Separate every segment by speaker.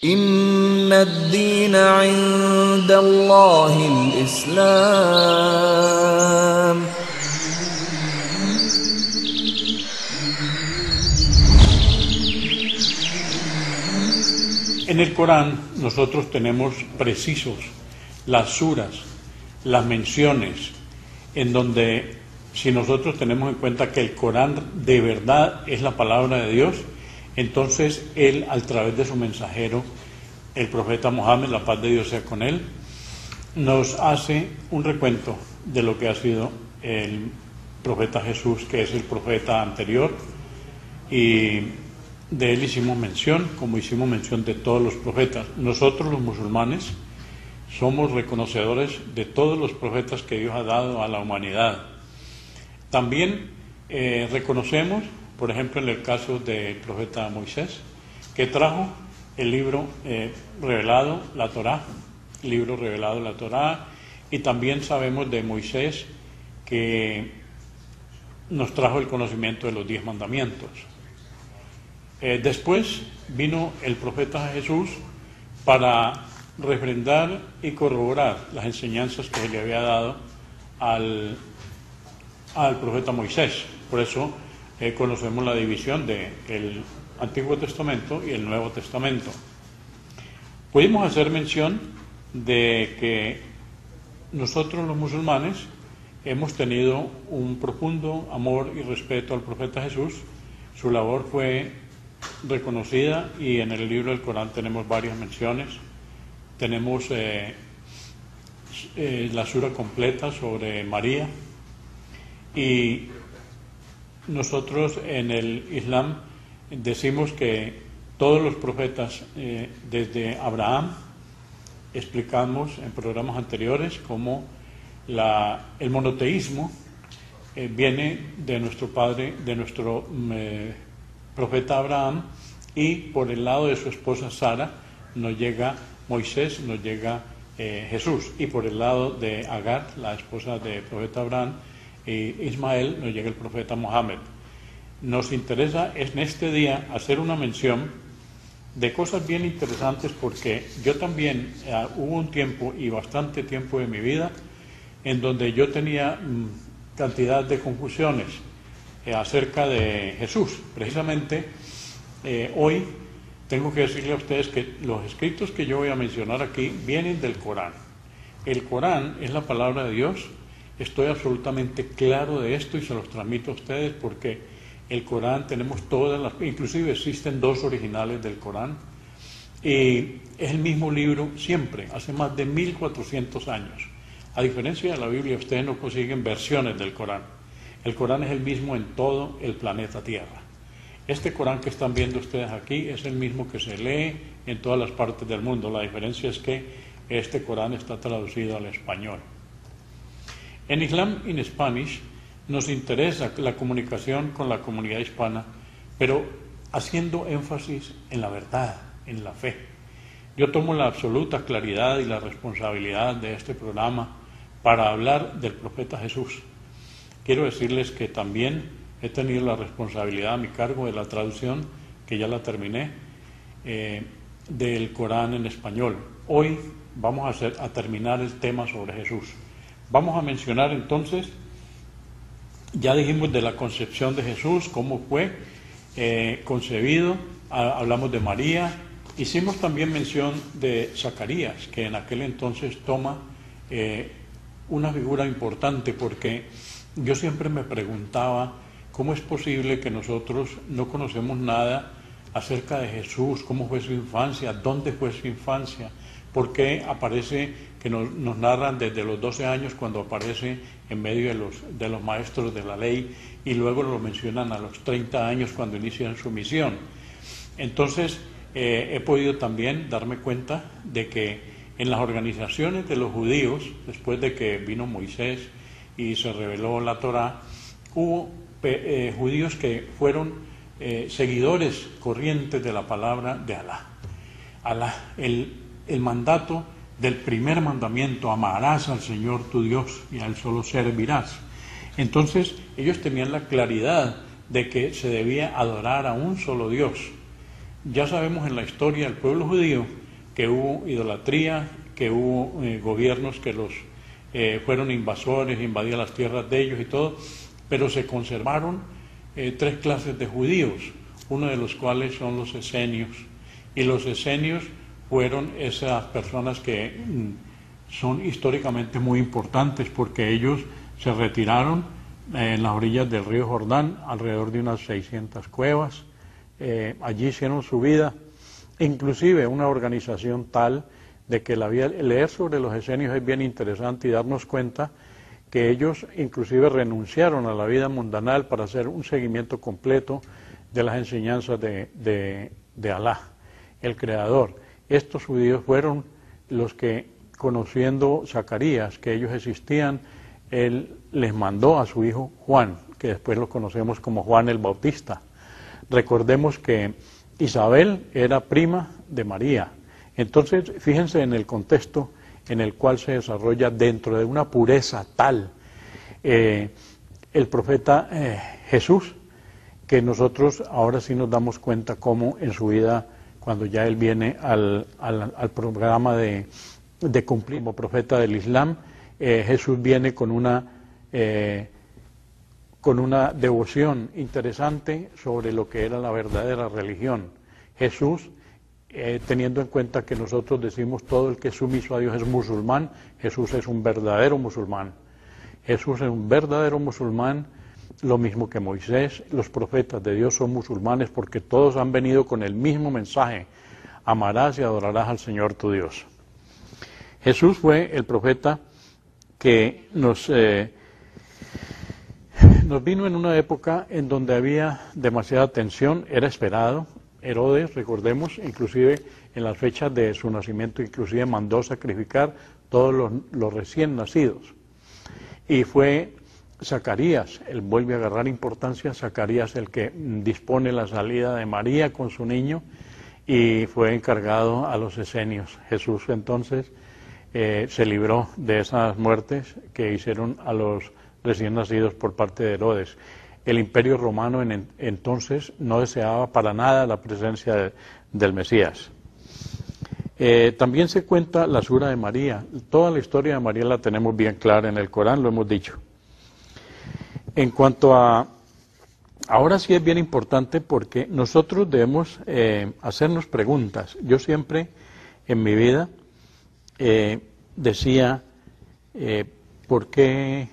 Speaker 1: إن الدين عند الله الإسلام.
Speaker 2: En el Corán nosotros tenemos precisos las suras, las menciones, en donde si nosotros tenemos en cuenta que el Corán de verdad es la palabra de Dios, entonces Él, a través de su mensajero, el profeta Mohammed, la paz de Dios sea con él, nos hace un recuento de lo que ha sido el profeta Jesús, que es el profeta anterior, y de él hicimos mención, como hicimos mención de todos los profetas. Nosotros los musulmanes somos reconocedores de todos los profetas que Dios ha dado a la humanidad. También reconocemos, por ejemplo, en el caso del profeta Moisés, que trajo el libro revelado, la Torá, y también sabemos de Moisés que nos trajo el conocimiento de los 10 mandamientos. Después vino el profeta Jesús para refrendar y corroborar las enseñanzas que se le había dado al profeta Moisés. Por eso conocemos la división del Antiguo Testamento y el Nuevo Testamento. Pudimos hacer mención de que nosotros los musulmanes hemos tenido un profundo amor y respeto al profeta Jesús. Su labor fue reconocida y en el libro del Corán tenemos varias menciones. Tenemos la sura completa sobre María, y nosotros en el Islam decimos que todos los profetas, desde Abraham, explicamos en programas anteriores cómo el monoteísmo viene de nuestro padre, de nuestro profeta Abraham, y por el lado de su esposa Sara nos llega Moisés, nos llega Jesús, y por el lado de Agar, la esposa del profeta Abraham, Ismael, nos llega el profeta Mohammed. Nos interesa en este día hacer una mención de cosas bien interesantes, porque yo también hubo un tiempo, y bastante tiempo de mi vida, en donde yo tenía cantidad de confusiones acerca de Jesús. Precisamente hoy tengo que decirle a ustedes que los escritos que yo voy a mencionar aquí vienen del Corán. El Corán es la palabra de Dios. Estoy absolutamente claro de esto y se los transmito a ustedes, porque el Corán tenemos todas las, inclusive existen 2 originales del Corán, y es el mismo libro siempre, hace más de 1400 años. A diferencia de la Biblia, ustedes no consiguen versiones del Corán. El Corán es el mismo en todo el planeta Tierra. Este Corán que están viendo ustedes aquí es el mismo que se lee en todas las partes del mundo. La diferencia es que este Corán está traducido al español. En Islam in Spanish nos interesa la comunicación con la comunidad hispana, pero haciendo énfasis en la verdad, en la fe. Yo tomo la absoluta claridad y la responsabilidad de este programa para hablar del profeta Jesús. Quiero decirles que también he tenido la responsabilidad a mi cargo de la traducción, que ya la terminé, del Corán en español. Hoy vamos a terminar el tema sobre Jesús. Vamos a mencionar entonces, ya dijimos de la concepción de Jesús, cómo fue concebido, hablamos de María, hicimos también mención de Zacarías, que en aquel entonces toma una figura importante, porque yo siempre me preguntaba cómo es posible que nosotros no conocemos nada acerca de Jesús, cómo fue su infancia, dónde fue su infancia, por qué aparece, que nos narran desde los 12 años cuando aparece en medio de los maestros de la ley, y luego lo mencionan a los 30 años cuando inician su misión. Entonces he podido también darme cuenta de que en las organizaciones de los judíos, después de que vino Moisés y se reveló la Torá, hubo judíos que fueron seguidores corrientes de la palabra de Alá. El mandato del primer mandamiento: amarás al Señor tu Dios y a Él solo servirás. Entonces ellos tenían la claridad de que se debía adorar a un solo Dios. Ya sabemos en la historia del pueblo judío que hubo idolatría, que hubo gobiernos que los fueron invasores, invadían las tierras de ellos y todo, pero se conservaron tres clases de judíos, uno de los cuales son los esenios. Y los esenios fueron esas personas que son históricamente muy importantes porque ellos se retiraron en las orillas del río Jordán, alrededor de unas 600 cuevas. Allí hicieron su vida, inclusive una organización tal de que leer sobre los esenios es bien interesante y darnos cuenta que ellos inclusive renunciaron a la vida mundanal para hacer un seguimiento completo de las enseñanzas de Alá, el Creador. Estos judíos fueron los que, conociendo Zacarías, que ellos existían, él les mandó a su hijo Juan, que después lo conocemos como Juan el Bautista. Recordemos que Isabel era prima de María. Entonces, fíjense en el contexto en el cual se desarrolla dentro de una pureza tal el profeta Jesús, que nosotros ahora sí nos damos cuenta cómo en su vida, cuando ya él viene al programa de cumplir como profeta del Islam, Jesús viene con una devoción interesante sobre lo que era la verdadera religión. Jesús, teniendo en cuenta que nosotros decimos todo el que es sumiso a Dios es musulmán, Jesús es un verdadero musulmán. Jesús es un verdadero musulmán, lo mismo que Moisés. Los profetas de Dios son musulmanes porque todos han venido con el mismo mensaje: amarás y adorarás al Señor tu Dios. Jesús fue el profeta que nos vino en una época en donde había demasiada tensión, era esperado. Herodes, recordemos, inclusive en las fechas de su nacimiento, inclusive mandó sacrificar todos los recién nacidos. Y fue Zacarías, él vuelve a agarrar importancia, Zacarías el que dispone la salida de María con su niño y fue encargado a los esenios. Jesús entonces se libró de esas muertes que hicieron a los recién nacidos por parte de Herodes. El Imperio Romano entonces no deseaba para nada la presencia del Mesías. También se cuenta la sura de María. Toda la historia de María la tenemos bien clara en el Corán, lo hemos dicho. En cuanto a... Ahora sí es bien importante porque nosotros debemos hacernos preguntas. Yo siempre en mi vida decía, ¿por qué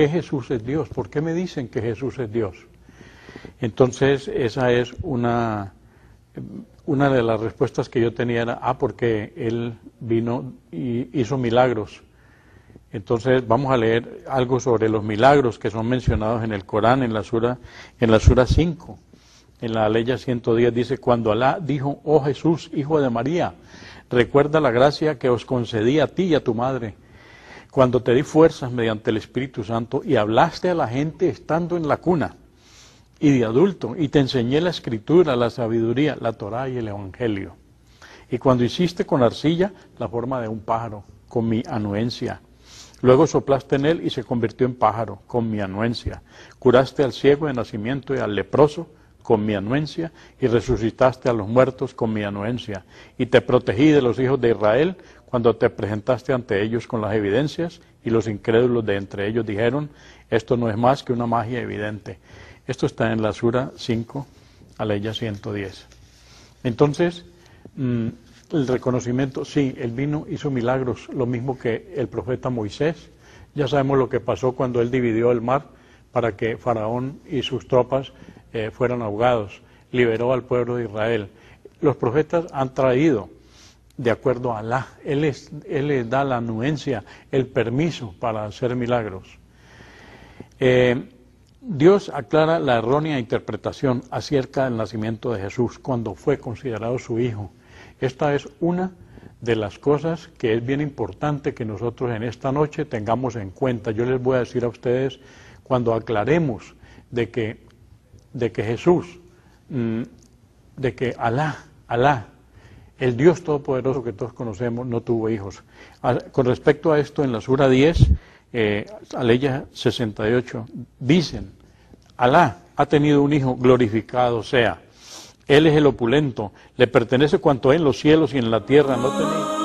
Speaker 2: Jesús es Dios? ¿Por qué me dicen que Jesús es Dios? Entonces esa es una de las respuestas que yo tenía era, porque Él vino y hizo milagros. Entonces vamos a leer algo sobre los milagros que son mencionados en el Corán, en la sura 5, en la aleya 110 dice: cuando Alá dijo, oh Jesús, hijo de María, recuerda la gracia que os concedí a ti y a tu madre, cuando te di fuerzas mediante el Espíritu Santo y hablaste a la gente estando en la cuna y de adulto, y te enseñé la Escritura, la sabiduría, la Torá y el Evangelio. Y cuando hiciste con arcilla la forma de un pájaro, con mi anuencia. Luego soplaste en él y se convirtió en pájaro, con mi anuencia. Curaste al ciego de nacimiento y al leproso, con mi anuencia, y resucitaste a los muertos con mi anuencia. Y te protegí de los hijos de Israel cuando te presentaste ante ellos con las evidencias, y los incrédulos de entre ellos dijeron, esto no es más que una magia evidente. Esto está en la sura 5, aleya 110. Entonces, el reconocimiento, sí, él vino, hizo milagros, lo mismo que el profeta Moisés. Ya sabemos lo que pasó cuando él dividió el mar para que Faraón y sus tropas fueran ahogados. Liberó al pueblo de Israel. Los profetas han traído, de acuerdo a Alá, Él les da la anuencia, el permiso para hacer milagros. Dios aclara la errónea interpretación acerca del nacimiento de Jesús cuando fue considerado su hijo. Esta es una de las cosas que es bien importante que nosotros en esta noche tengamos en cuenta. Yo les voy a decir a ustedes, cuando aclaremos de que Jesús, de que Alá, el Dios Todopoderoso que todos conocemos, no tuvo hijos. Con respecto a esto, en la sura 10, aleya 68, dicen, Alá ha tenido un hijo, glorificado sea. Él es el opulento, le pertenece cuanto hay en los cielos y en la tierra, no tenéis.